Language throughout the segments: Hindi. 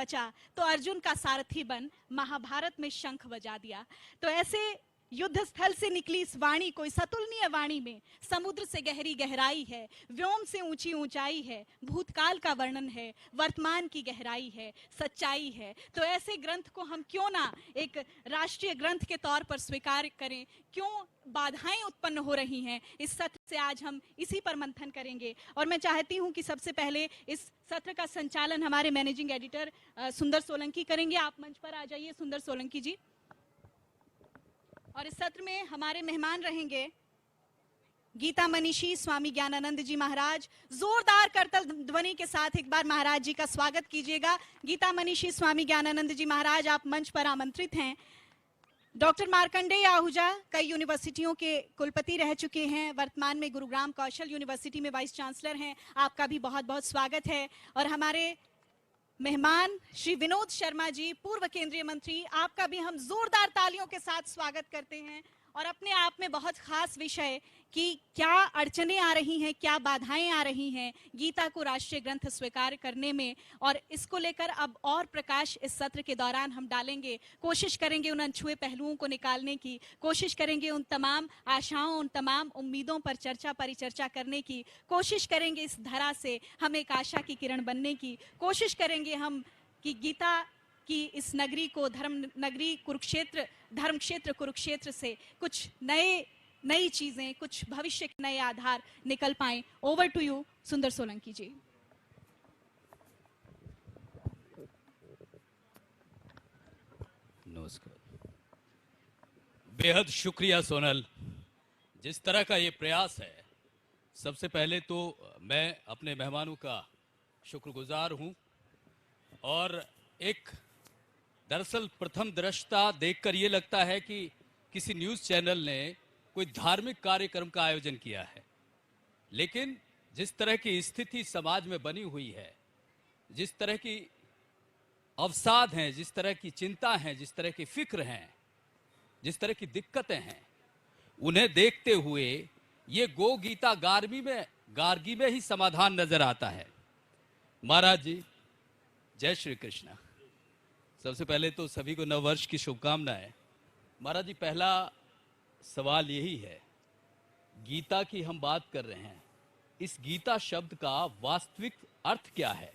बचा तो अर्जुन का सारथी बन महाभारत में शंख बजा दिया। तो ऐसे युद्ध स्थल से निकली इस वाणी कोई सतुलनीय वाणी में समुद्र से गहरी गहराई है, व्योम से ऊंची ऊंचाई है, भूतकाल का वर्णन है, वर्तमान की गहराई है, सच्चाई है। तो ऐसे ग्रंथ को हम क्यों ना एक राष्ट्रीय ग्रंथ के तौर पर स्वीकार करें? क्यों बाधाएं उत्पन्न हो रही हैं? इस सत्र से आज हम इसी पर मंथन करेंगे। और मैं चाहती हूं कि सबसे पहले इस सत्र का संचालन हमारे मैनेजिंग एडिटर सुंदर सोलंकी करेंगे। आप मंच पर आ जाइए सुंदर सोलंकी जी। और इस सत्र में हमारे मेहमान रहेंगे गीता मनीषी स्वामी ज्ञानानंद जी महाराज। जोरदार करतल ध्वनि के साथ एक बार महाराज जी का स्वागत कीजिएगा। गीता मनीषी स्वामी ज्ञानानंद जी महाराज, आप मंच पर आमंत्रित हैं। डॉक्टर मार्कंडेय आहूजा कई यूनिवर्सिटियों के कुलपति रह चुके हैं, वर्तमान में गुरुग्राम कौशल यूनिवर्सिटी में वाइस चांसलर हैं। आपका भी बहुत बहुत स्वागत है। और हमारे मेहमान श्री विनोद शर्मा जी, पूर्व केंद्रीय मंत्री, आपका भी हम जोरदार तालियों के साथ स्वागत करते हैं। और अपने आप में बहुत खास विषय कि क्या अड़चनें आ रही हैं, क्या बाधाएं आ रही हैं गीता को राष्ट्रीय ग्रंथ स्वीकार करने में, और इसको लेकर अब और प्रकाश इस सत्र के दौरान हम डालेंगे। कोशिश करेंगे उन अनछुए पहलुओं को निकालने की, कोशिश करेंगे उन तमाम आशाओं, उन तमाम उम्मीदों पर चर्चा परिचर्चा करने की, कोशिश करेंगे इस धरा से हम एक आशा की किरण बनने की, कोशिश करेंगे हम कि गीता कि इस नगरी को धर्म नगरी कुरुक्षेत्र, धर्म क्षेत्र कुरुक्षेत्र से कुछ नई चीजें, कुछ भविष्य के नए आधार निकल पाएं। ओवर टू यू सुंदर सोलंकी जी। नमस्कार। बेहद शुक्रिया सोनल, जिस तरह का ये प्रयास है। सबसे पहले तो मैं अपने मेहमानों का शुक्रगुजार हूं। और एक दरअसल प्रथम दृष्टया देखकर ये लगता है कि किसी न्यूज़ चैनल ने कोई धार्मिक कार्यक्रम का आयोजन किया है, लेकिन जिस तरह की स्थिति समाज में बनी हुई है, जिस तरह की अवसाद हैं, जिस तरह की चिंता हैं, जिस तरह की फिक्र हैं, जिस तरह की दिक्कतें हैं, उन्हें देखते हुए ये गो गीता गार्गी में ही समाधान नजर आता है। महाराज जी, जय श्री कृष्णा। सबसे पहले तो सभी को नव वर्ष की शुभकामनाएं। महाराज जी, पहला सवाल यही है, गीता की हम बात कर रहे हैं, इस गीता शब्द का वास्तविक अर्थ क्या है?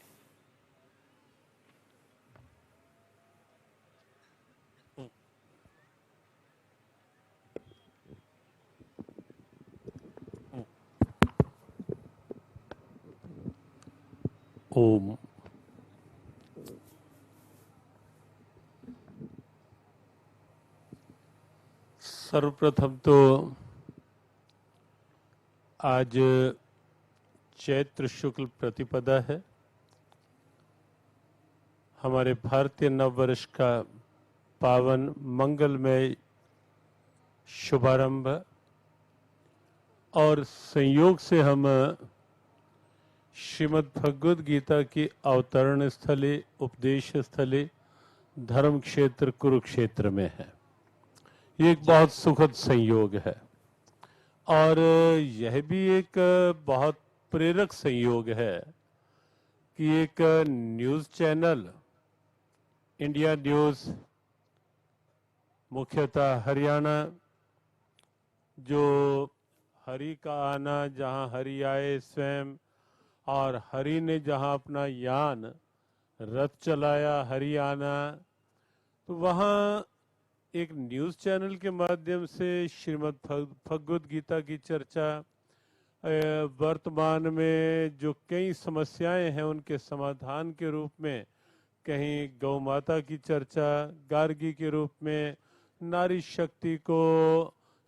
ओम। सर्वप्रथम तो आज चैत्र शुक्ल प्रतिपदा है, हमारे भारतीय नववर्ष का पावन मंगलमय शुभारंभ, और संयोग से हम श्रीमद् भगवद गीता की अवतरण स्थले, उपदेश स्थले, धर्म क्षेत्र कुरुक्षेत्र में है। ये एक बहुत सुखद संयोग है और यह भी एक बहुत प्रेरक संयोग है कि एक न्यूज़ चैनल इंडिया न्यूज़, मुख्यतः हरियाणा, जो हरि का आना जहां हरि आए स्वयं, और हरि ने जहां अपना यान रथ चलाया हरि आना, तो वहां एक न्यूज़ चैनल के माध्यम से श्रीमद् भगवद गीता की चर्चा, वर्तमान में जो कई समस्याएं हैं उनके समाधान के रूप में, कहीं गौ माता की चर्चा, गार्गी के रूप में नारी शक्ति को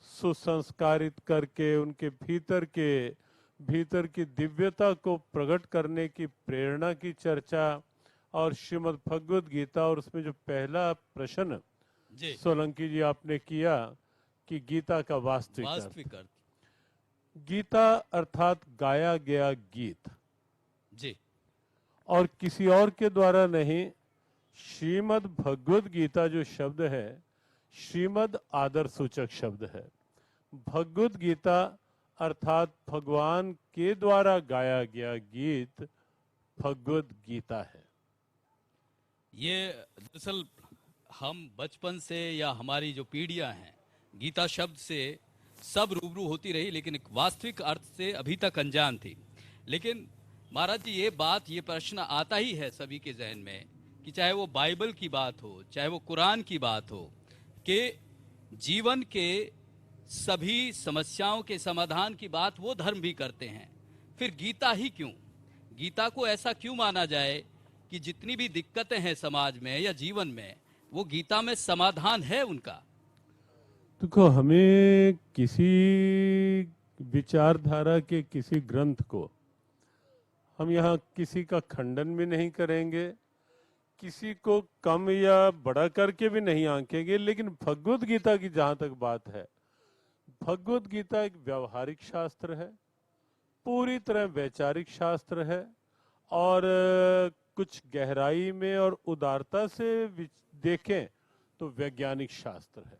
सुसंस्कारित करके उनके भीतर की दिव्यता को प्रकट करने की प्रेरणा की चर्चा, और श्रीमद् भगवद गीता, और उसमें जो पहला प्रश्न सोलंकी जी आपने किया कि गीता का वास्तविक अर्थ, गीता अर्थात गाया गया गीत जी, और किसी और के द्वारा नहीं। श्रीमद् भगवद गीता जो शब्द है, श्रीमद् आदर सूचक शब्द है। भगवद गीता अर्थात भगवान के द्वारा गाया गया गीत भगवद गीता है। ये दरअसल हम बचपन से या हमारी जो पीढ़ियां हैं गीता शब्द से सब रूबरू होती रही, लेकिन एक वास्तविक अर्थ से अभी तक अनजान थी। लेकिन महाराज जी, ये प्रश्न आता ही है सभी के जहन में कि चाहे वो बाइबल की बात हो, चाहे वो कुरान की बात हो, कि जीवन के सभी समस्याओं के समाधान की बात वो धर्म भी करते हैं, फिर गीता ही क्यों? गीता को ऐसा क्यों माना जाए कि जितनी भी दिक्कतें हैं समाज में या जीवन में, वो गीता में समाधान है उनका? देखो, हमें किसी विचारधारा के किसी ग्रंथ को हम यहाँ किसी का खंडन भी नहीं करेंगे, किसी को कम या बड़ा करके भी नहीं आंकेंगे। लेकिन भगवत गीता की जहां तक बात है, भगवत गीता एक व्यवहारिक शास्त्र है, पूरी तरह वैचारिक शास्त्र है, और कुछ गहराई में और उदारता से देखें तो वैज्ञानिक शास्त्र है।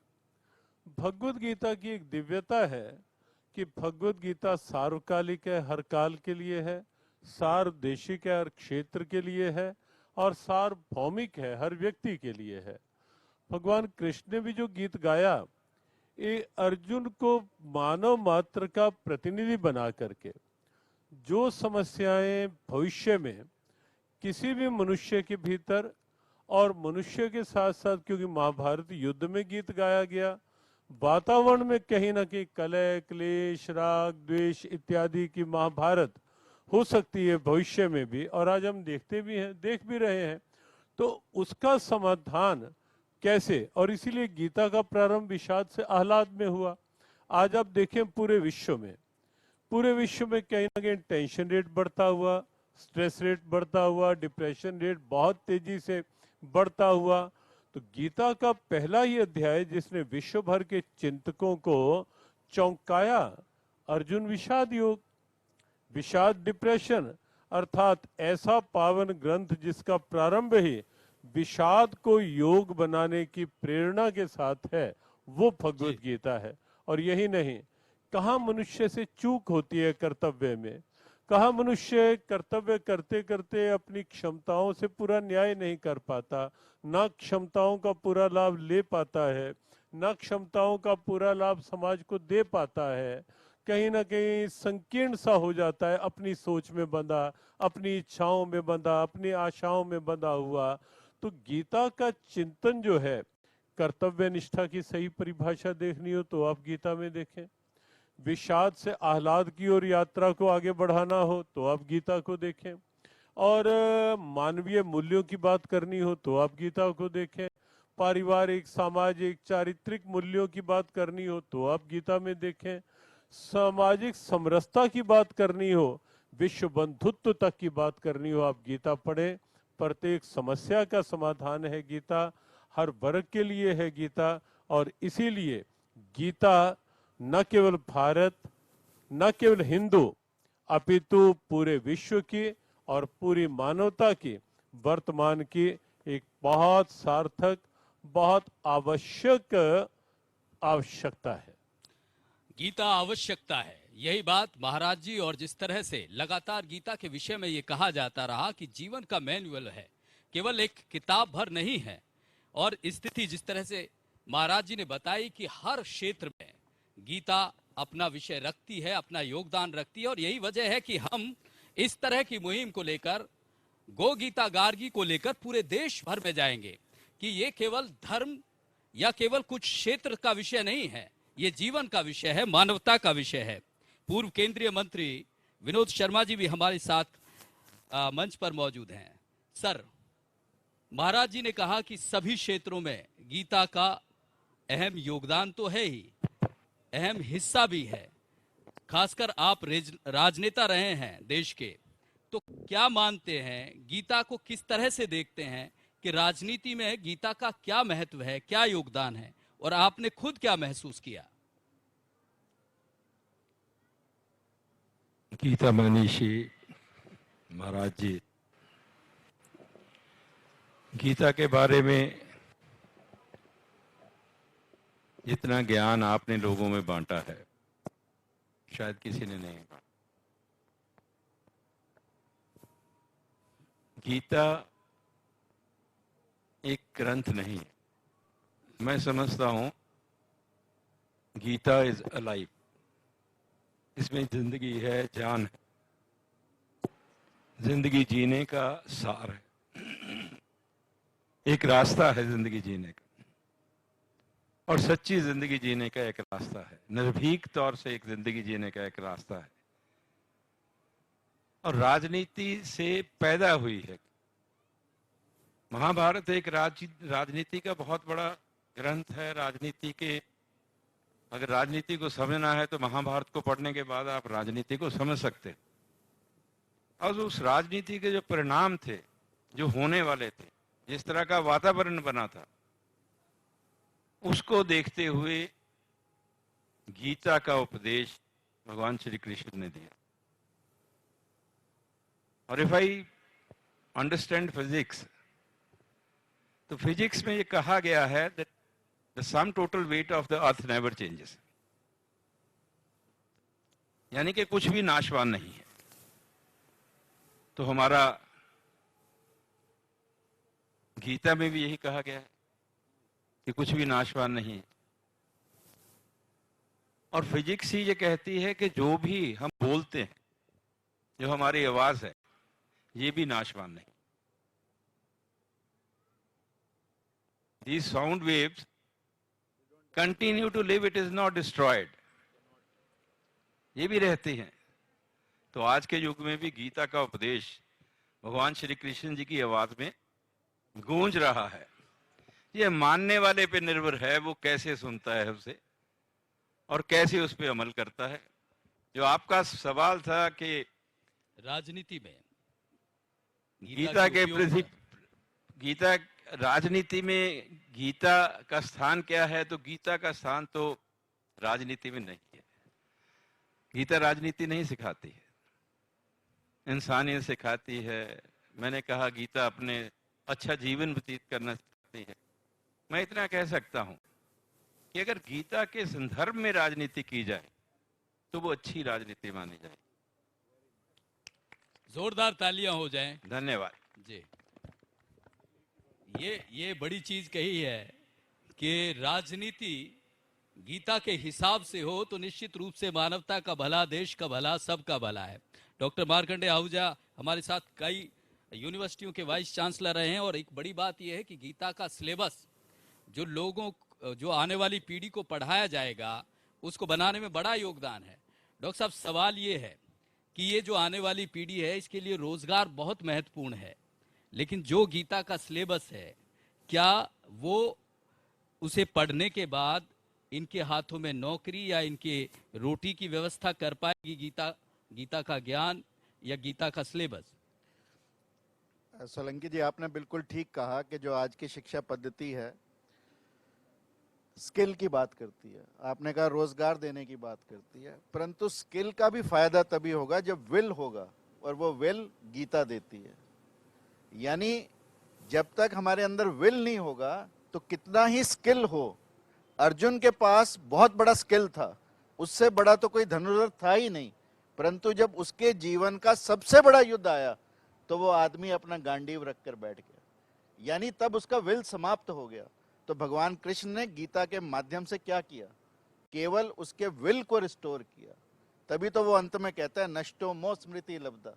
भगवत गीता की एक दिव्यता है कि भगवत गीता सार्वकालिक है, हर काल के लिए है, सार्वदेशिक है, हर क्षेत्र के लिए है, और सार्वभौमिक है, हर व्यक्ति के लिए है। भगवान कृष्ण ने भी जो गीत गाया, ये अर्जुन को मानव मात्र का प्रतिनिधि बना करके जो समस्याएं भविष्य में किसी भी मनुष्य के भीतर, और मनुष्य के साथ साथ, क्योंकि महाभारत युद्ध में गीत गाया गया, वातावरण में कहीं ना कहीं कलह, क्लेश, राग, द्वेष इत्यादि की महाभारत हो सकती है भविष्य में भी, और आज हम देखते भी हैं, देख भी रहे हैं। तो उसका समाधान कैसे? और इसीलिए गीता का प्रारंभ विषाद से आह्लाद में हुआ। आज आप देखें पूरे विश्व में कहीं ना कहीं टेंशन रेट बढ़ता हुआ, स्ट्रेस रेट बढ़ता हुआ, डिप्रेशन रेट बहुत तेजी से बढ़ता हुआ। तो गीता का पहला ही अध्याय जिसने विश्व भर के चिंतकों को चौंकाया, अर्जुन विषाद योग, विषाद डिप्रेशन, अर्थात ऐसा पावन ग्रंथ जिसका प्रारंभ ही विषाद को योग बनाने की प्रेरणा के साथ है, वो भगवत गीता है। और यही नहीं, कहाँ मनुष्य से चूक होती है कर्तव्य में, कहाँ मनुष्य कर्तव्य करते करते अपनी क्षमताओं से पूरा न्याय नहीं कर पाता, ना क्षमताओं का पूरा लाभ ले पाता है, ना क्षमताओं का पूरा लाभ समाज को दे पाता है, कहीं ना कहीं संकीर्ण सा हो जाता है, अपनी सोच में बंधा, अपनी इच्छाओं में बंधा, अपनी आशाओं में बंधा हुआ। तो गीता का चिंतन जो है, कर्तव्य निष्ठा की सही परिभाषा देखनी हो तो आप गीता में देखें, विषाद से आह्लाद की ओर यात्रा को आगे बढ़ाना हो तो आप गीता को देखें, और मानवीय मूल्यों की बात करनी हो तो आप गीता को देखें, पारिवारिक, सामाजिक, चारित्रिक मूल्यों की बात करनी हो तो आप गीता में देखें, सामाजिक समरसता की बात करनी हो, विश्व बंधुत्व तक की बात करनी हो, आप गीता पढ़ें। प्रत्येक समस्या का समाधान है गीता, हर वर्ग के लिए है गीता। और इसीलिए गीता न केवल भारत, न केवल हिंदू, अपितु पूरे विश्व की और पूरी मानवता की वर्तमान की एक बहुत सार्थक, बहुत आवश्यक आवश्यकता है। गीता आवश्यकता है, यही बात महाराज जी। और जिस तरह से लगातार गीता के विषय में ये कहा जाता रहा कि जीवन का मैनुअल है, केवल एक किताब भर नहीं है। और स्थिति जिस तरह से महाराज जी ने बताई कि हर क्षेत्र में गीता अपना विषय रखती है, अपना योगदान रखती है। और यही वजह है कि हम इस तरह की मुहिम को लेकर, गो गीता गार्गी को लेकर पूरे देश भर में जाएंगे कि ये केवल धर्म या केवल कुछ क्षेत्र का विषय नहीं है, ये जीवन का विषय है, मानवता का विषय है। पूर्व केंद्रीय मंत्री विनोद शर्मा जी भी हमारे साथ मंच पर मौजूद हैं। सर, महाराज जी ने कहा कि सभी क्षेत्रों में गीता का अहम योगदान तो है ही, अहम हिस्सा भी है। खासकर आप राजनेता रहे हैं देश के, तो क्या मानते हैं, गीता को किस तरह से देखते हैं कि राजनीति में गीता का क्या महत्व है, क्या योगदान है, और आपने खुद क्या महसूस किया? गीता मनीषी महाराज जी, गीता के बारे में जितना ज्ञान आपने लोगों में बांटा है शायद किसी ने नहीं बांटा। गीता एक ग्रंथ नहीं है। मैं समझता हूं गीता इज अलाइव। इसमें जिंदगी है, जान है, जिंदगी जीने का सार है, एक रास्ता है जिंदगी जीने का, और सच्ची जिंदगी जीने का एक रास्ता है, निर्भीक तौर से एक जिंदगी जीने का एक रास्ता है, और राजनीति से पैदा हुई है। महाभारत एक राजनीति का बहुत बड़ा ग्रंथ है। राजनीति के, अगर राजनीति को समझना है तो महाभारत को पढ़ने के बाद आप राजनीति को समझ सकते हैं। और उस राजनीति के जो परिणाम थे, जो होने वाले थे, जिस तरह का वातावरण बना था, उसको देखते हुए गीता का उपदेश भगवान श्री कृष्ण ने दिया। और इफ आई अंडरस्टैंड फिजिक्स, तो फिजिक्स में ये कहा गया है that the sum total weight of the earth never changes, यानी कि कुछ भी नाशवान नहीं है। तो हमारा गीता में भी यही कहा गया है कि कुछ भी नाशवान नहीं है। और फिजिक्स ही ये कहती है कि जो भी हम बोलते हैं, जो हमारी आवाज है, ये भी नाशवान नहीं। These sound waves continue to live, it is not destroyed. ये भी रहती हैं। तो आज के युग में भी गीता का उपदेश भगवान श्री कृष्ण जी की आवाज में गूंज रहा है। ये मानने वाले पे निर्भर है, वो कैसे सुनता है उसे और कैसे उस पे अमल करता है। जो आपका सवाल था कि राजनीति में गीता के प्रति, गीता राजनीति में गीता का स्थान क्या है, तो गीता का स्थान तो राजनीति में नहीं है। गीता राजनीति नहीं सिखाती है, इंसानियत सिखाती है। मैंने कहा गीता अपने अच्छा जीवन व्यतीत करना सिखाती है। मैं इतना कह सकता हूं कि अगर गीता के संदर्भ में राजनीति की जाए तो वो अच्छी राजनीति मानी जाए। जोरदार तालियां हो जाएं। धन्यवाद जी। ये बड़ी चीज कही है कि राजनीति गीता के हिसाब से हो तो निश्चित रूप से मानवता का भला, देश का भला, सबका भला है। डॉक्टर मार्कंडेय आहूजा हमारे साथ कई यूनिवर्सिटियों के वाइस चांसलर रहे हैं, और एक बड़ी बात यह है कि गीता का सिलेबस जो आने वाली पीढ़ी को पढ़ाया जाएगा, उसको बनाने में बड़ा योगदान है। डॉक्टर साहब, सवाल ये है कि ये जो आने वाली पीढ़ी है, इसके लिए रोजगार बहुत महत्वपूर्ण है, लेकिन जो गीता का सिलेबस है, क्या वो उसे पढ़ने के बाद इनके हाथों में नौकरी या इनके रोटी की व्यवस्था कर पाएगी गीता का ज्ञान या गीता का सिलेबस? सोलंकी जी, आपने बिल्कुल ठीक कहा कि जो आज की शिक्षा पद्धति है स्किल की बात करती है। आपने कहा रोजगार देने की बात करती है, परंतु स्किल का भी फायदा तभी होगा जब विल होगा, और वो विल गीता देती है। यानी जब तक हमारे अंदर विल नहीं होगा तो कितना ही स्किल हो, अर्जुन के पास बहुत बड़ा स्किल था, उससे बड़ा तो कोई धनुर्धर था ही नहीं, परंतु जब उसके जीवन का सबसे बड़ा युद्ध आया तो वो आदमी अपना गांडीव रखकर बैठ गया, यानी तब उसका विल समाप्त हो गया। तो भगवान कृष्ण ने गीता के माध्यम से क्या किया, केवल उसके विल को रिस्टोर किया। तभी तो वो अंत में कहता है नष्टो मो स्मृति लब्धा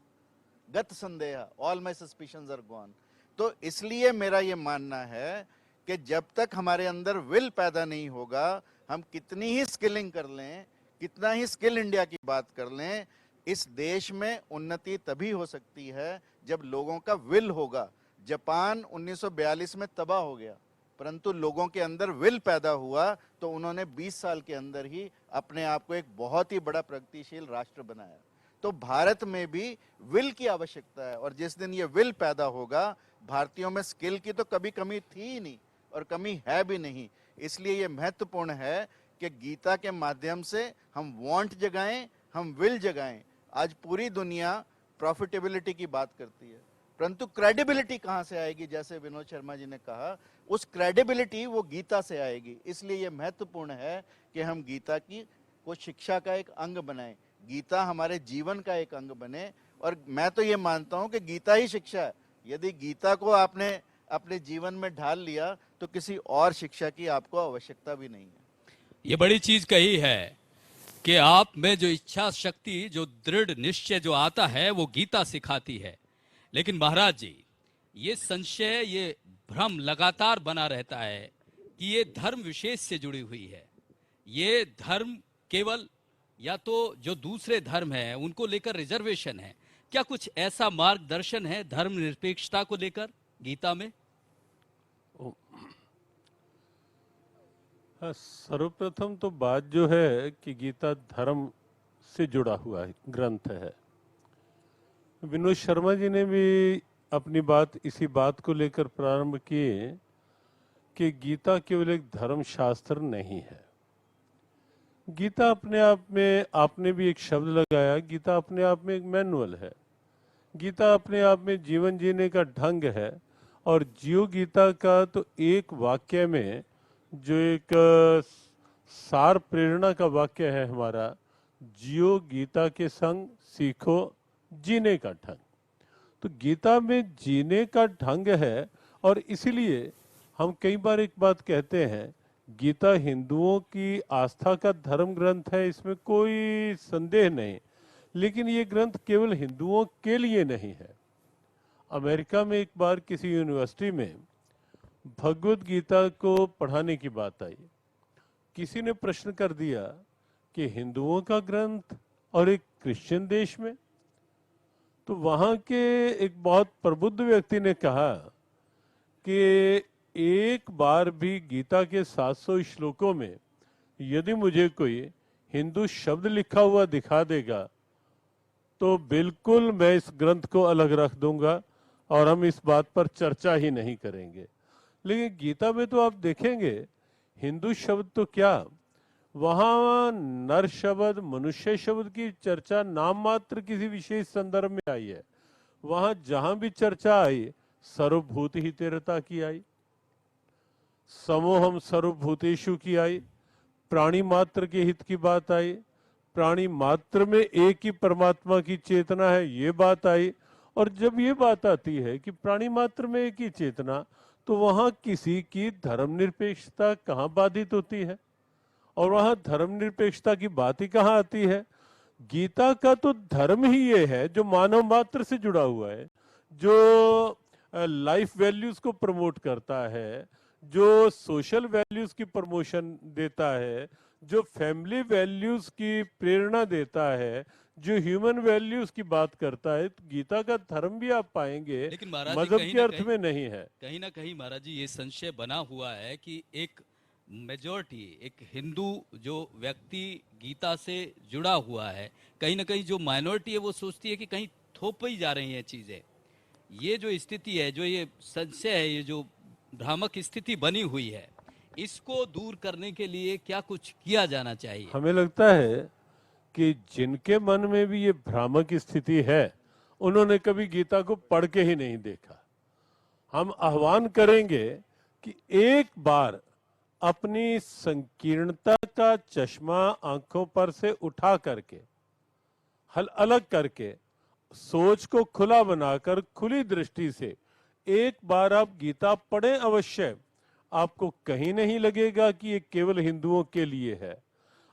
गत संदेह all my suspicions are gone. तो इसलिए मेरा ये मानना है कि जब तक हमारे अंदर विल पैदा नहीं होगा, हम कितनी ही स्किलिंग कर लें, कितना ही स्किल इंडिया की बात कर लें, इस देश में उन्नति तभी हो सकती है जब लोगों का विल होगा। जापान 1942 में तबाह हो गया, परंतु लोगों के अंदर विल पैदा हुआ तो उन्होंने 20 साल के अंदर ही अपने आप को एक बहुत ही बड़ा प्रगतिशील राष्ट्र बनाया। तो भारत में भी विल की आवश्यकता है, और जिस दिन ये विल पैदा होगा, भारतीयों में स्किल की तो कभी कमी थी ही नहीं और कमी है भी नहीं। इसलिए ये महत्वपूर्ण है कि गीता के माध्यम से हम वांट जगाएं, हम विल जगाएं। आज पूरी दुनिया प्रॉफिटेबिलिटी की बात करती है, परंतु क्रेडिबिलिटी कहां से आएगी? जैसे विनोद शर्मा जी ने कहा, उस क्रेडिबिलिटी वो गीता से आएगी। इसलिए ये महत्वपूर्ण है कि हम गीता की को शिक्षा का एक अंग बनाएं, गीता हमारे जीवन का एक अंग बने। और मैं तो ये मानता हूं कि गीता ही शिक्षा है। यदि गीता को आपने अपने जीवन में ढाल लिया तो किसी और शिक्षा की आपको आवश्यकता भी नहीं है। ये बड़ी चीज कही है कि आप में जो इच्छा शक्ति, जो दृढ़ निश्चय जो आता है वो गीता सिखाती है। लेकिन महाराज जी, ये संशय, ये भ्रम लगातार बना रहता है कि ये धर्म विशेष से जुड़ी हुई है। ये धर्म केवल या तो जो दूसरे धर्म है उनको लेकर रिजर्वेशन है। क्या कुछ ऐसा मार्गदर्शन है धर्म निरपेक्षता को लेकर गीता में? सर्वप्रथम तो बात जो है कि गीता धर्म से जुड़ा हुआ ग्रंथ है। विनोद शर्मा जी ने भी अपनी बात इसी बात को लेकर प्रारंभ किए कि गीता केवल एक धर्म शास्त्र नहीं है। गीता अपने आप में, आपने भी एक शब्द लगाया, गीता अपने आप में एक मैनुअल है। गीता अपने आप में जीवन जीने का ढंग है। और जियो गीता का तो एक वाक्य में जो एक सार प्रेरणा का वाक्य है हमारा, जियो गीता के संग सीखो जीने का ढंग। तो गीता में जीने का ढंग है। और इसीलिए हम कई बार एक बात कहते हैं, गीता हिंदुओं की आस्था का धर्म ग्रंथ है, इसमें कोई संदेह नहीं। लेकिन ये ग्रंथ केवल हिंदुओं के लिए नहीं है। अमेरिका में एक बार किसी यूनिवर्सिटी में भगवत गीता को पढ़ाने की बात आई। किसी ने प्रश्न कर दिया कि हिंदुओं का ग्रंथ और एक क्रिश्चियन देश में। तो वहां के एक बहुत प्रबुद्ध व्यक्ति ने कहा कि एक बार भी गीता के 700 श्लोकों में यदि मुझे कोई हिंदू शब्द लिखा हुआ दिखा देगा तो बिल्कुल मैं इस ग्रंथ को अलग रख दूंगा और हम इस बात पर चर्चा ही नहीं करेंगे। लेकिन गीता में तो आप देखेंगे हिंदू शब्द तो क्या, वहां नर शब्द, मनुष्य शब्द की चर्चा नाम मात्र किसी विशेष संदर्भ में आई है। वहां जहां भी चर्चा आई सर्वभूत हितेरता की आई, समोहम सर्वभूतेषु की आई, प्राणी मात्र के हित की बात आई, प्राणी मात्र में एक ही परमात्मा की चेतना है ये बात आई। और जब ये बात आती है कि प्राणी मात्र में एक ही चेतना, तो वहां किसी की धर्मनिरपेक्षता कहाँ बाधित होती है और वहां धर्मनिरपेक्षता की बात ही कहाँ आती है। गीता का तो धर्म ही ये है जो मानव मात्र से जुड़ा हुआ है, जो लाइफ वैल्यूज को प्रमोट करता है, जो सोशल वैल्यूज की प्रमोशन देता है, जो फैमिली वैल्यूज की प्रेरणा देता है, जो ह्यूमन वैल्यूज की बात करता है। तो गीता का धर्म भी आप पाएंगे लेकिन महाराज जी, मजहब के अर्थ में नहीं है। कहीं ना कहीं महाराज जी ये संशय बना हुआ है कि एक मेजॉरिटी, एक हिंदू जो व्यक्ति गीता से जुड़ा हुआ है, कहीं ना कहीं जो माइनॉरिटी है वो सोचती है कि कहीं थोपी जा रही हैं चीजें। ये जो स्थिति है, जो ये संशय है, ये जो भ्रामक स्थिति बनी हुई है, इसको दूर करने के लिए क्या कुछ किया जाना चाहिए? हमें लगता है कि जिनके मन में भी ये भ्रामक स्थिति है उन्होंने कभी गीता को पढ़ के ही नहीं देखा। हम आह्वान करेंगे कि एक बार अपनी संकीर्णता का चश्मा आंखों पर से उठा करके, हल अलग करके, सोच को खुला बनाकर खुली दृष्टि से एक बार आप गीता पढ़ें अवश्य। आपको कहीं नहीं लगेगा कि ये केवल हिंदुओं के लिए है,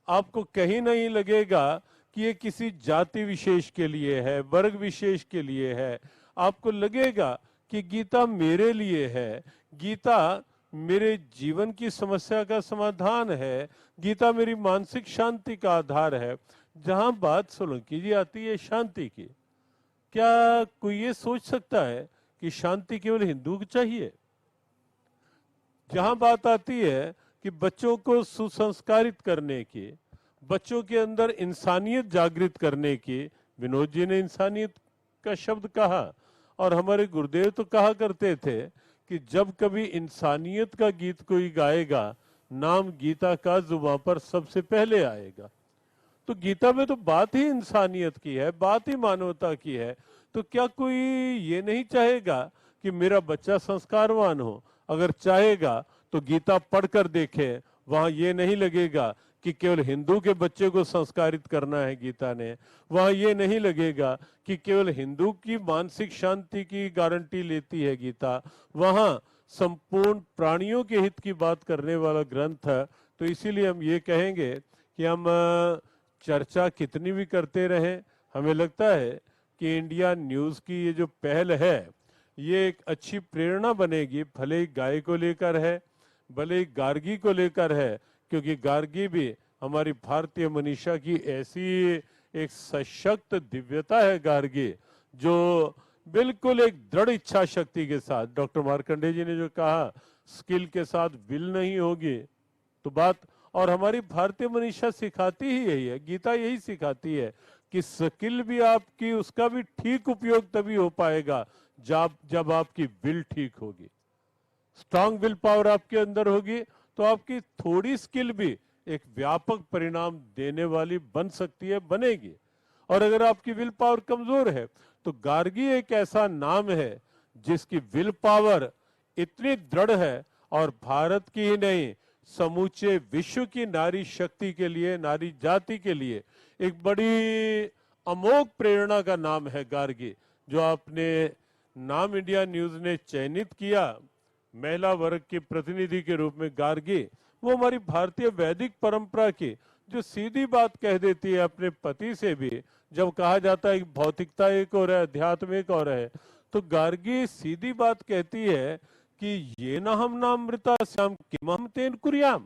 आपको कहीं नहीं लगेगा कि ये किसी जाति विशेष के लिए है, वर्ग विशेष के लिए है। आपको लगेगा कि गीता मेरे लिए है, गीता मेरे जीवन की समस्या का समाधान है, गीता मेरी मानसिक शांति का आधार है। जहां बात सोलंकी जी आती है शांति की, क्या कोई ये सोच सकता है कि शांति केवल हिंदू को चाहिए? जहां बात आती है कि बच्चों को सुसंस्कारित करने की, बच्चों के अंदर इंसानियत जागृत करने की, विनोद जी ने इंसानियत का शब्द कहा और हमारे गुरुदेव तो कहा करते थे कि जब कभी इंसानियत का गीत कोई गाएगा, नाम गीता का जुबान पर सबसे पहले आएगा। तो गीता में तो बात ही इंसानियत की है, बात ही मानवता की है। तो क्या कोई ये नहीं चाहेगा कि मेरा बच्चा संस्कारवान हो? अगर चाहेगा तो गीता पढ़कर देखे, वहां ये नहीं लगेगा कि केवल हिंदू के बच्चे को संस्कारित करना है गीता ने, वहां ये नहीं लगेगा कि केवल हिंदू की मानसिक शांति की गारंटी लेती है गीता, वहां संपूर्ण प्राणियों के हित की बात करने वाला ग्रंथ है। तो इसीलिए हम ये कहेंगे कि हम चर्चा कितनी भी करते रहें, हमें लगता है कि इंडिया न्यूज़ की ये जो पहल है ये एक अच्छी प्रेरणा बनेगी, भले ही गाय को लेकर है, भले ही गार्गी को लेकर है, क्योंकि गार्गी भी हमारी भारतीय मनीषा की ऐसी एक सशक्त दिव्यता है गार्गी, जो बिल्कुल एक दृढ़ इच्छा शक्ति के साथ, डॉक्टर मार्कंडेय जी ने जो कहा स्किल के साथ विल नहीं होगी तो बात, और हमारी भारतीय मनीषा सिखाती ही यही है, गीता यही सिखाती है कि स्किल भी आपकी, उसका भी ठीक उपयोग तभी हो पाएगा जब आपकी विल ठीक होगी, स्ट्रांग विल पावर आपके अंदर होगी, तो आपकी थोड़ी स्किल भी एक व्यापक परिणाम देने वाली बन सकती है, बनेगी। और अगर आपकी विल पावर कमजोर है तो गार्गी एक ऐसा नाम है जिसकी विल पावर इतनी दृढ़ है और भारत की ही नहीं समूचे विश्व की नारी शक्ति के लिए, नारी जाति के लिए एक बड़ी अमोघ प्रेरणा का नाम है गार्गी, जो आपने नाम इंडिया न्यूज ने चयनित किया महिला वर्ग के प्रतिनिधि के रूप में गार्गी, वो हमारी भारतीय वैदिक परंपरा की जो सीधी बात कह देती है अपने पति से भी, जब कहा जाता है कि भौतिकता एक और है, अध्यात्म एक और है, तो गार्गी सीधी बात कहती है कि ये न हम नामृता श्याम किमहम तेन कुर्याम,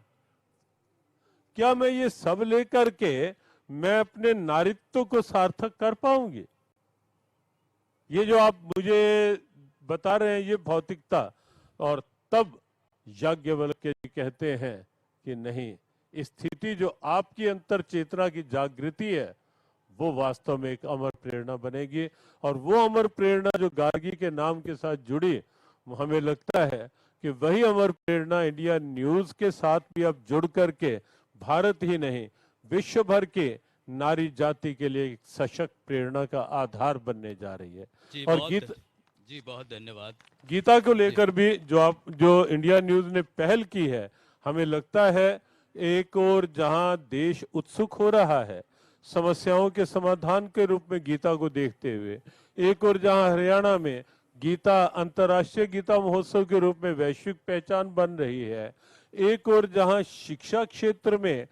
क्या मैं ये सब लेकर के मैं अपने नारित्व को सार्थक कर पाऊंगी? ये जो आप मुझे बता रहे हैं ये भौतिकता, और तब याज्ञवल्क्य जी कहते हैं कि नहीं, स्थिति जो आपकी अंतर चेतना की जागृति है वो वास्तव में एक अमर प्रेरणा बनेगी, और वो अमर प्रेरणा जो गार्गी के नाम के साथ जुड़ी, हमें लगता है कि वही अमर प्रेरणा इंडिया न्यूज के साथ भी अब जुड़ करके भारत ही नहीं विश्व भर के नारी जाति के लिए एक सशक्त प्रेरणा का आधार बनने जा रही है। जी, और बहुत धन्यवाद। गीता को लेकर भी जो इंडिया न्यूज ने पहल की है, हमें लगता है एक और जहां देश उत्सुक हो रहा है समस्याओं के समाधान के रूप में गीता को देखते हुए, एक और जहां हरियाणा में गीता अंतर्राष्ट्रीय गीता महोत्सव के रूप में वैश्विक पहचान बन रही है, एक और जहां शिक्षा क्षेत्र में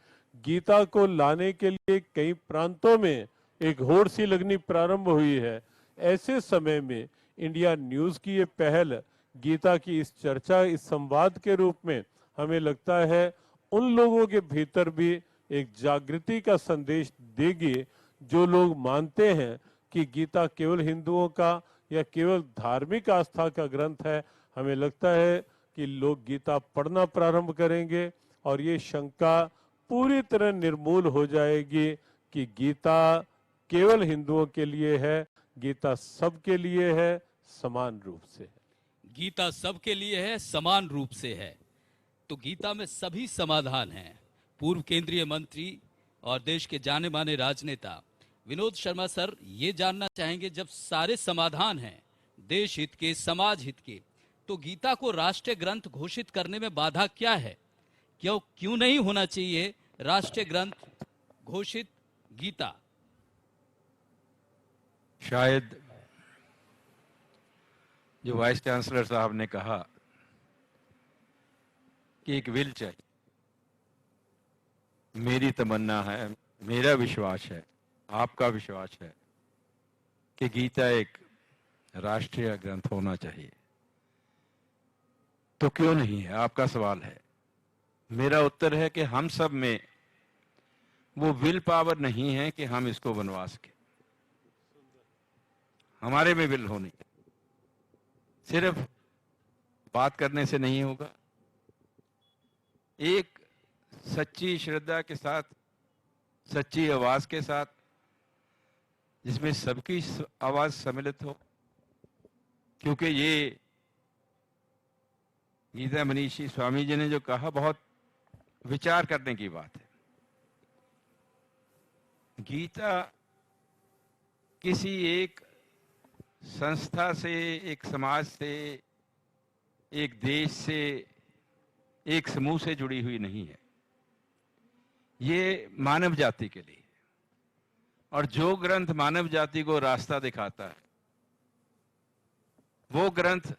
गीता को लाने के लिए कई प्रांतों में एक होड़ सी लगनी प्रारंभ हुई है, ऐसे समय में इंडिया न्यूज की ये पहल गीता की इस चर्चा, इस संवाद के रूप में हमें लगता है उन लोगों के भीतर भी एक जागृति का संदेश देगी जो लोग मानते हैं कि गीता केवल हिंदुओं का या केवल धार्मिक आस्था का ग्रंथ है। हमें लगता है कि लोग गीता पढ़ना प्रारंभ करेंगे और ये शंका पूरी तरह निर्मूल हो जाएगी कि गीता केवल हिंदुओं के लिए है, गीता सबके लिए है, समान रूप से है। गीता सबके लिए है, समान रूप से है, तो गीता में सभी समाधान हैं। पूर्व केंद्रीय मंत्री और देश के जाने माने राजनेता विनोद शर्मा सर ये जानना चाहेंगे, जब सारे समाधान हैं देश हित के, समाज हित के, तो गीता को राष्ट्रीय ग्रंथ घोषित करने में बाधा क्या है? क्यों नहीं होना चाहिए राष्ट्रीय ग्रंथ घोषित गीता? शायद जो वाइस चांसलर साहब ने कहा कि एक विल चाहिए, मेरी तमन्ना है, मेरा विश्वास है, आपका विश्वास है कि गीता एक राष्ट्रीय ग्रंथ होना चाहिए। तो क्यों नहीं है, आपका सवाल है। मेरा उत्तर है कि हम सब में वो विल पावर नहीं है कि हम इसको बनवा सके। हमारे में विल होनी है, सिर्फ बात करने से नहीं होगा। एक सच्ची श्रद्धा के साथ, सच्ची आवाज के साथ, जिसमें सबकी आवाज सम्मिलित हो, क्योंकि ये गीता मनीषी स्वामी जी ने जो कहा बहुत विचार करने की बात है। गीता किसी एक संस्था से, एक समाज से, एक देश से, एक समूह से जुड़ी हुई नहीं है। ये मानव जाति के लिए, और जो ग्रंथ मानव जाति को रास्ता दिखाता है, वो ग्रंथ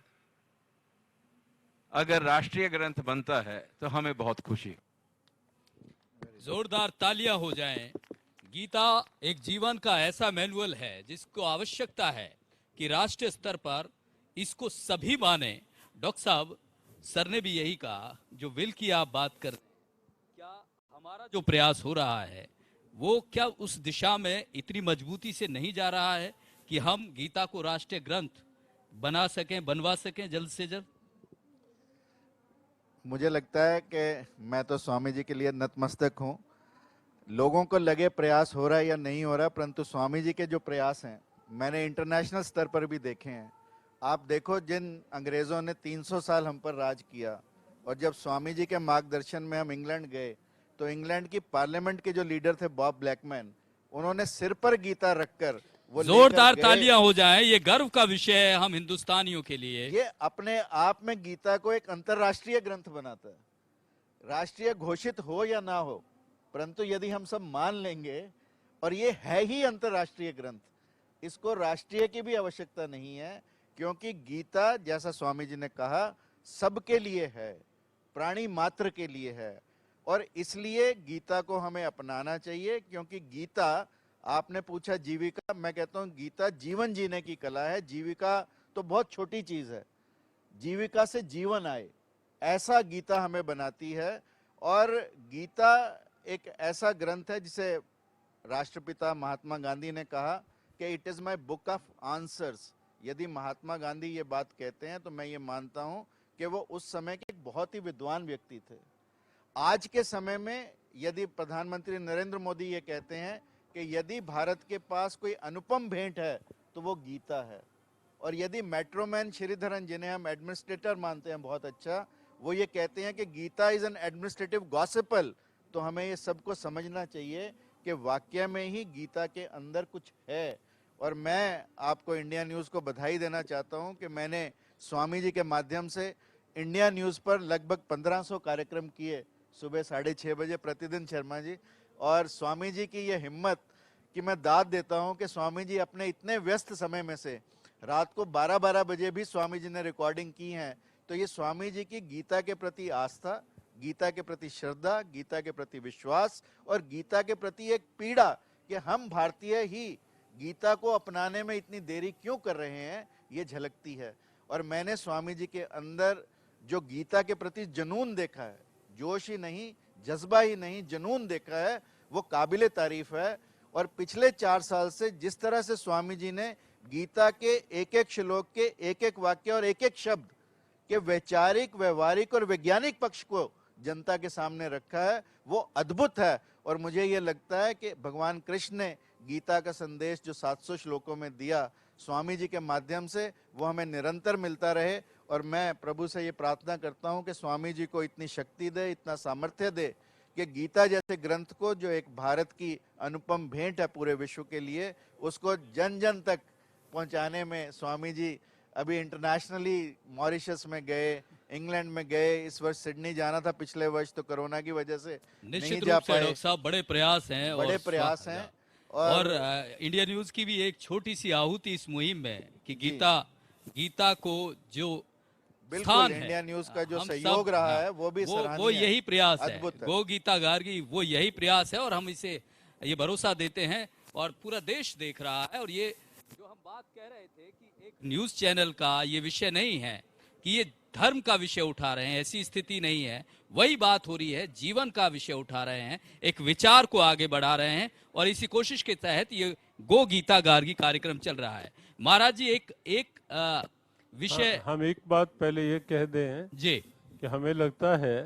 अगर राष्ट्रीय ग्रंथ बनता है तो हमें बहुत खुशी। जोरदार तालियां हो जाएं। गीता एक जीवन का ऐसा मैनुअल है जिसको आवश्यकता है कि राष्ट्रीय स्तर पर इसको सभी माने। डॉक्टर साहब, सर ने भी यही कहा, जो विल की आप बात कर, क्या हमारा जो प्रयास हो रहा है वो क्या उस दिशा में इतनी मजबूती से नहीं जा रहा है कि हम गीता को राष्ट्रीय ग्रंथ बना सकें, बनवा सकें जल्द से जल्द? मुझे लगता है कि मैं तो स्वामी जी के लिए नतमस्तक हूँ। लोगों को लगे प्रयास हो रहा है या नहीं हो रहा, परंतु स्वामी जी के जो प्रयास हैं मैंने इंटरनेशनल स्तर पर भी देखे हैं। आप देखो, जिन अंग्रेजों ने 300 साल हम पर राज किया, और जब स्वामी जी के मार्गदर्शन में हम इंग्लैंड गए तो इंग्लैंड की पार्लियामेंट के जो लीडर थे बॉब ब्लैकमैन, उन्होंने सिर पर गीता रखकर वो जोरदार लेकर गए। तालियां हो जाएं। ये गर्व का विषय है हम हिंदुस्तानियों के लिए। ये अपने आप में गीता को एक अंतर्राष्ट्रीय ग्रंथ बनाता है। राष्ट्रीय घोषित हो या ना हो, परंतु यदि हम सब मान लेंगे, और ये है ही अंतर्राष्ट्रीय ग्रंथ, इसको राष्ट्रीय की भी आवश्यकता नहीं है, क्योंकि गीता, जैसा स्वामी जी ने कहा, सबके लिए है, प्राणी मात्र के लिए है। और इसलिए गीता को हमें अपनाना चाहिए, क्योंकि गीता, आपने पूछा जीविका, मैं कहता हूं गीता जीवन जीने की कला है। जीविका तो बहुत छोटी चीज है, जीविका से जीवन आए, ऐसा गीता हमें बनाती है। और गीता एक ऐसा ग्रंथ है जिसे राष्ट्रपिता महात्मा गांधी ने कहा कि it is my book of answers. यदि महात्मा गांधी ये बात कहते हैं तो मैं ये मानता हूं कि वो उस समय के एक बहुत ही विद्वान व्यक्ति थे। आज के समय में यदि प्रधानमंत्री नरेंद्र मोदी ये कहते हैं कि यदि भारत के पास कोई अनुपम भेंट है तो वो गीता है, और यदि मेट्रोमैन श्रीधरन, जिन्हें हम एडमिनिस्ट्रेटर मानते हैं बहुत अच्छा, वो ये कहते हैं कि गीता इज एन एडमिनिस्ट्रेटिव गॉसिपल, तो हमें ये सबको समझना चाहिए कि वाक्य में ही गीता के अंदर कुछ है। और मैं आपको इंडिया न्यूज़ को बधाई देना चाहता हूं कि मैंने स्वामी जी के माध्यम से इंडिया न्यूज़ पर लगभग 1500 कार्यक्रम किए, सुबह 6:30 बजे प्रतिदिन, शर्मा जी। और स्वामी जी की ये हिम्मत कि मैं दाद देता हूं कि स्वामी जी अपने इतने व्यस्त समय में से रात को 12-12 बजे भी स्वामी जी ने रिकॉर्डिंग की हैं। तो ये स्वामी जी की गीता के प्रति आस्था, गीता के प्रति श्रद्धा, गीता के प्रति विश्वास और गीता के प्रति एक पीड़ा कि हम भारतीय ही गीता को अपनाने में इतनी देरी क्यों कर रहे हैं, ये झलकती है। और मैंने स्वामी जी के अंदर जो गीता के प्रति जुनून देखा है, जोश ही नहीं, जज्बा ही नहीं, जुनून देखा है, वो काबिले तारीफ है। और पिछले 4 साल से जिस तरह से स्वामी जी ने गीता के एक एक श्लोक के एक एक वाक्य और एक एक शब्द के वैचारिक, व्यवहारिक और वैज्ञानिक पक्ष को जनता के सामने रखा है, वो अद्भुत है। और मुझे ये लगता है कि भगवान कृष्ण ने गीता का संदेश जो 700 श्लोकों में दिया स्वामी जी के माध्यम से, वो हमें निरंतर मिलता रहे। और मैं प्रभु से ये प्रार्थना करता हूँ कि स्वामी जी को इतनी शक्ति दे, इतना सामर्थ्य दे कि गीता जैसे ग्रंथ को, जो एक भारत की अनुपम भेंट है पूरे विश्व के लिए, उसको जन जन तक पहुंचाने में स्वामी जी अभी इंटरनेशनली मॉरिशस में गए, इंग्लैंड में गए, इस वर्ष सिडनी जाना था, पिछले वर्ष तो कोरोना की वजह से नहीं निश्चित जा रूप से पाए। डॉक्टर साहब, बड़े प्रयास हैं, बड़े और प्रयास हैं। और इंडिया न्यूज की भी एक छोटी सी आहुति इस मुहिम में कि गीता को जो बिल्कुल स्थान है, इंडिया न्यूज का जो हम सहयोग सब, रहा है वो भी सराहनीय वो यही है, प्रयास है, अद्भुत है। गो गीता गार्गी, वो यही प्रयास है। और हम इसे ये भरोसा देते हैं और पूरा देश देख रहा है। और ये जो हम बात कह रहे थे कि एक न्यूज चैनल का ये विषय नहीं है कि ये धर्म का विषय उठा रहे हैं, ऐसी स्थिति नहीं है। वही बात हो रही है, जीवन का विषय उठा रहे हैं, एक विचार को आगे बढ़ा रहे हैं। और इसी कोशिश के तहत ये गो गीता गार्गी कार्यक्रम चल रहा है। महाराज जी, एक विषय, हम एक बात पहले ये कह दें जी, कि हमें लगता है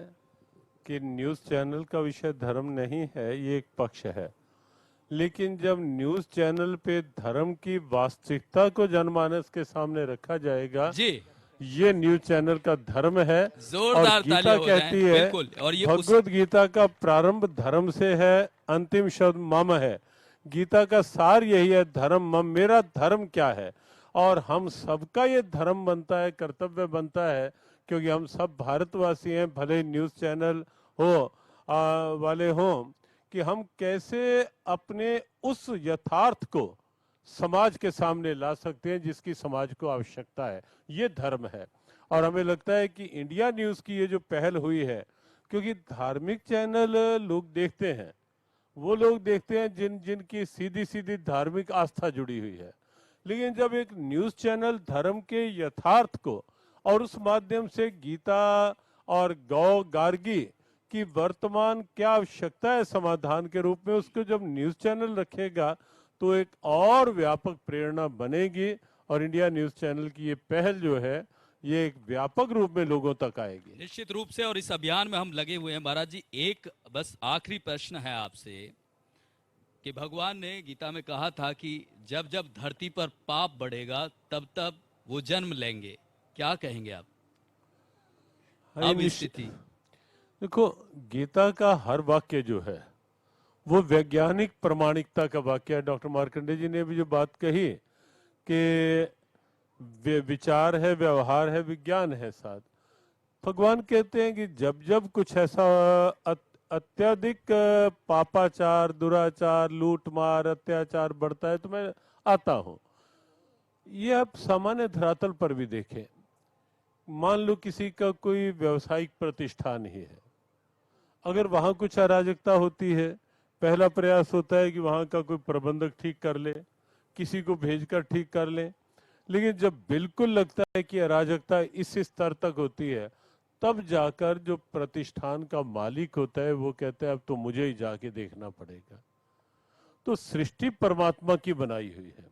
कि न्यूज़ चैनल का विषय धर्म नहीं है, ये एक पक्ष है। लेकिन जब न्यूज़ चैनल पे धर्म की वास्तविकता को जनमानस के सामने रखा जाएगा, जी, ये न्यूज़ चैनल का धर्म है। जोरदार और गीता तालियां हो जाएं, कहती है, बिल्कुल। और ये भगवत गीता का प्रारंभ धर्म से है, अंतिम शब्द मम है। गीता का सार यही है, धर्म मम, मेरा धर्म क्या है। और हम सबका ये धर्म बनता है, कर्तव्य बनता है, क्योंकि हम सब भारतवासी हैं, भले न्यूज़ चैनल वाले हों, कि हम कैसे अपने उस यथार्थ को समाज के सामने ला सकते हैं जिसकी समाज को आवश्यकता है। ये धर्म है। और हमें लगता है कि इंडिया न्यूज़ की ये जो पहल हुई है, क्योंकि धार्मिक चैनल लोग देखते हैं, वो लोग देखते हैं जिनकी सीधी सीधी धार्मिक आस्था जुड़ी हुई है। लेकिन जब एक न्यूज़ चैनल धर्म के यथार्थ को और उस माध्यम से गीता और गौ गार्गी की वर्तमान क्या आवश्यकता है समाधान के रूप में, उसको जब न्यूज़ चैनल रखेगा तो एक और व्यापक प्रेरणा बनेगी और इंडिया न्यूज़ चैनल की ये पहल जो है ये एक व्यापक रूप में लोगों तक आएगी। निश्चित रूप से, और इस अभियान में हम लगे हुए हैं। महाराज जी, एक बस आखिरी प्रश्न है आपसे कि भगवान ने गीता में कहा था कि जब जब धरती पर पाप बढ़ेगा तब तब वो जन्म लेंगे। क्या कहेंगे आप अब स्थिति? देखो, गीता का हर वाक्य जो है वो वैज्ञानिक प्रमाणिकता का वाक्य है। डॉक्टर मार्कंडे जी ने भी जो बात कही कि विचार है, व्यवहार है, विज्ञान है साथ। भगवान कहते हैं कि जब जब कुछ ऐसा अत्यधिक पापाचार, दुराचार, लूटमार, अत्याचार बढ़ता है तो मैं आता हूं। ये आप सामान्य धरातल पर भी देखें। मान लो किसी का कोई व्यवसायिक प्रतिष्ठान ही है, अगर वहां कुछ अराजकता होती है, पहला प्रयास होता है कि वहां का कोई प्रबंधक ठीक कर ले, किसी को भेजकर ठीक कर ले। लेकिन जब बिल्कुल लगता है कि अराजकता इस स्तर तक होती है, तब जाकर जो प्रतिष्ठान का मालिक होता है वो कहता है अब तो मुझे ही जाके देखना पड़ेगा। तो सृष्टि परमात्मा की बनाई हुई है।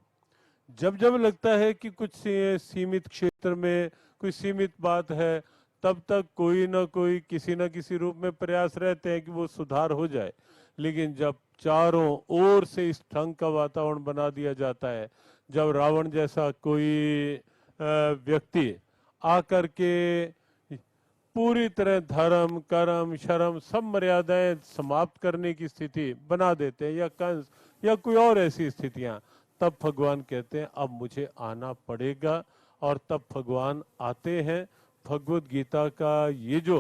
जब जब लगता है कि कुछ सीमित क्षेत्र में कोई सीमित बात है, तब तक कोई ना कोई किसी न किसी रूप में प्रयास रहते हैं कि वो सुधार हो जाए। लेकिन जब चारों ओर से इस ढंग का वातावरण बना दिया जाता है, जब रावण जैसा कोई व्यक्ति आकर के पूरी तरह धर्म, कर्म, शर्म सब मर्यादाएं समाप्त करने की स्थिति बना देते हैं, या कंस या कोई और ऐसी स्थितियां, तब भगवान कहते हैं अब मुझे आना पड़ेगा। और तब भगवान आते हैं। भगवत गीता का ये जो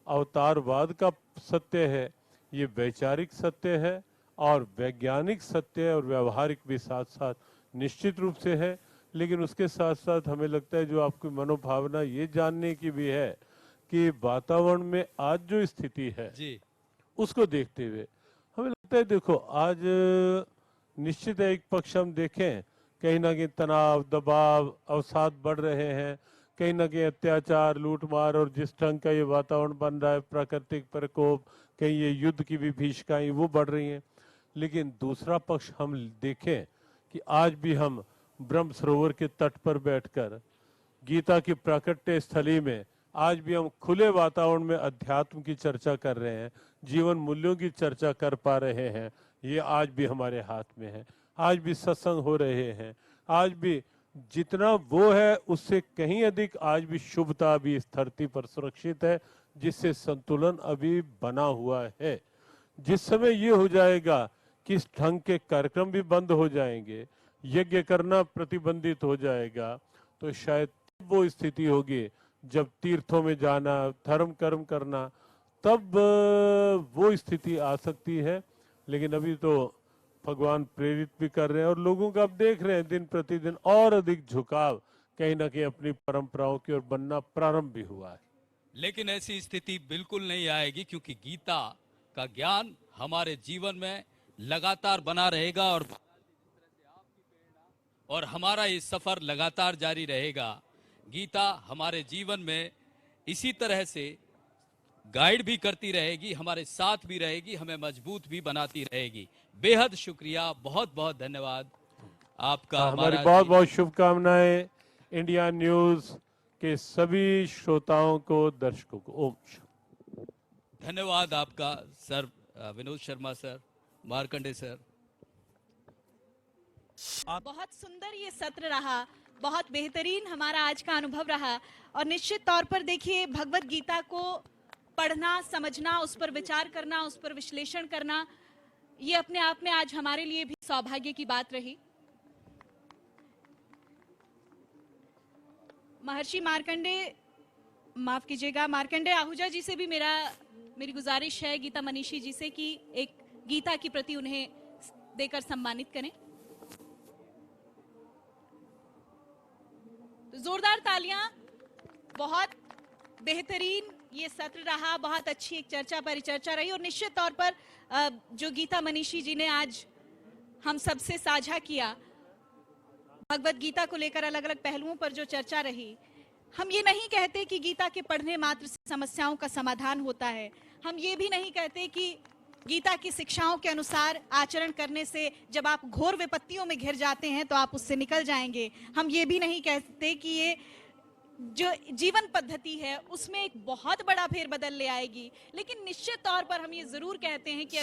अवतारवाद का सत्य है, ये वैचारिक सत्य है और वैज्ञानिक सत्य है और व्यवहारिक भी साथ साथ निश्चित रूप से है। लेकिन उसके साथ साथ हमें लगता है जो आपकी मनोभावना ये जानने की भी है कि वातावरण में आज जो स्थिति है जी, उसको देखते हुए हमें लगता है, देखो आज निश्चित है एक पक्ष हम देखें, कहीं ना कहीं तनाव, दबाव, अवसाद बढ़ रहे हैं, कहीं ना कहीं अत्याचार, लूटमार और जिस ढंग का ये वातावरण बन रहा है, प्राकृतिक प्रकोप, कहीं ये युद्ध की विभीषिकाएं वो बढ़ रही हैं। लेकिन दूसरा पक्ष हम देखें कि आज भी हम ब्रह्म सरोवर के तट पर बैठकर गीता की प्राकट्य स्थली में आज भी हम खुले वातावरण में अध्यात्म की चर्चा कर रहे हैं, जीवन मूल्यों की चर्चा कर पा रहे हैं। ये आज भी हमारे हाथ में है। आज भी सत्संग हो रहे हैं। आज भी जितना वो है उससे कहीं अधिक आज भी शुभता भी इस धरती पर सुरक्षित है, जिससे संतुलन अभी बना हुआ है। जिस समय ये हो जाएगा कि इस ढंग के कार्यक्रम भी बंद हो जाएंगे, यज्ञ करना प्रतिबंधित हो जाएगा, तो शायद वो स्थिति होगी जब तीर्थों में जाना, धर्म कर्म करना, तब वो स्थिति आ सकती है। लेकिन अभी तो भगवान प्रेरित भी कर रहे हैं और लोगों का अब देख रहे हैं दिन प्रतिदिन और अधिक झुकाव कहीं ना कहीं अपनी परंपराओं की ओर बनना प्रारंभ भी हुआ है। लेकिन ऐसी स्थिति बिल्कुल नहीं आएगी, क्योंकि गीता का ज्ञान हमारे जीवन में लगातार बना रहेगा और हमारा ये सफर लगातार जारी रहेगा। गीता हमारे जीवन में इसी तरह से गाइड भी करती रहेगी, हमारे साथ भी रहेगी, हमें मजबूत भी बनाती रहेगी। बेहद शुक्रिया, बहुत बहुत धन्यवाद आपका। हमारी बहुत बहुत शुभकामनाएं इंडिया न्यूज़ के सभी श्रोताओं को, दर्शकों को। ओम धन्यवाद आपका सर, विनोद शर्मा सर, मार्कंडे सर। बहुत सुंदर ये सत्र रहा, बहुत बेहतरीन हमारा आज का अनुभव रहा। और निश्चित तौर पर देखिए, भगवत गीता को पढ़ना, समझना, उस पर विचार करना, उस पर विश्लेषण करना, ये अपने आप में आज हमारे लिए भी सौभाग्य की बात रही। महर्षि मार्कंडे, माफ कीजिएगा, मार्कंडे आहूजा जी से भी मेरी गुजारिश है, गीता मनीषी जी से, कि एक गीता की प्रति उन्हें देकर सम्मानित करें। तो जोरदार तालियां। बहुत बेहतरीन ये सत्र रहा, बहुत अच्छी एक चर्चा परिचर्चा रही और निश्चित तौर पर जो गीता मनीषी जी ने आज हम सबसे साझा किया, भगवत गीता को लेकर अलग अलग पहलुओं पर जो चर्चा रही, हम ये नहीं कहते कि गीता के पढ़ने मात्र से समस्याओं का समाधान होता है। हम ये भी नहीं कहते कि गीता की शिक्षाओं के अनुसार आचरण करने से जब आप घोर विपत्तियों में घिर जाते हैं तो आप उससे निकल जाएंगे। हम ये भी नहीं कहते कि ये जो जीवन पद्धति है उसमें एक बहुत बड़ा फेरबदल ले आएगी। लेकिन निश्चित तौर पर हम ये जरूर कहते हैं कि